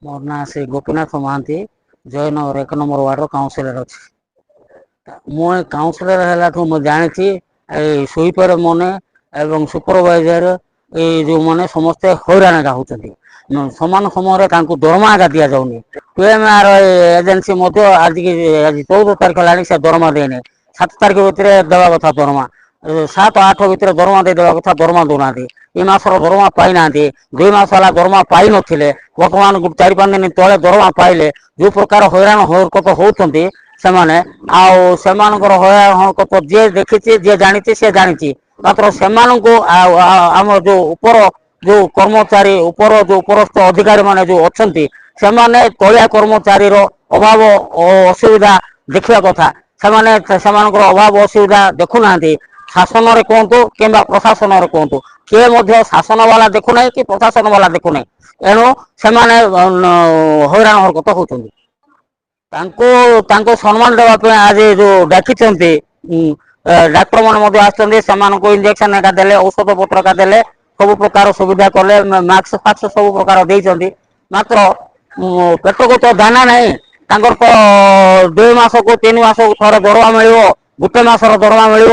मोर ना से Gopinath Mohanty Jaynagar 1 number ward councillor अच्छी मु काउंसिलर है जानी स्वीपर मैंने एवं सुपरवाइजर जो मैंने समस्ते हैरान होती समान समय दरमा आगा दि जाऊनी पीएमआर एजेन्सी आज 14 तारीख है से दरमा देने 7 तारीख भितर देवा कथा दरमा 7-8 भितर दरमा देवा कथा दरमा दौना ये मासर दरमा पाई ना 2 मास है दरमा पाई नथिले बर्तमान 4-5 दिन तले दरमा पाइले जो प्रकार हैरान हरकत होती से हैरान हरकत जी देखी जी जानी सी जानी मात्र से आम जो उपर जो कर्मचारी उपर जो उपरस्थ अधिकारी माने जो अच्छा से तलिया कर्मचारी अभाव असुविधा देखा कथा से अभाव असुविधा देखुना शासन में कहतु कि प्रशासन में कहतु किए शासन वाला देखुना कि प्रशासन वाला देखुना एणु से हैरान हरकत होती सम्मान देवाई आज जो डाकी डाक्तर मैंने इंजेक्शन एका देले औषध पत्र का देले सब प्रकार सुविधा कले मास्क फाक्स सब प्रकार देते मात्र पेट को तो दाना नहीं 2 मास को 3 मास को थोड़े दरमा मिल गोटे मसर दरमा मिल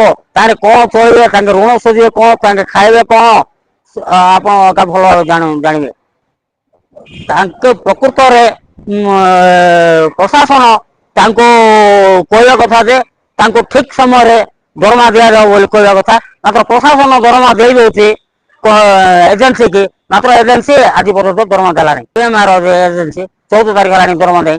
कौन चलिए ऋण सुझे कौन खाइबे कौन आप भल जानवे प्रकृत प्रशासन कहवा कथा जे ठीक समय दरमा दि जाऊ कहवा कथा मात्र प्रशासन दरमा दे दे एजेन्सी की मात्र एजेन्सी आज पर्यटन दरमा देला पीएमआर एजेन्सी 14 तारीख है दरमा दे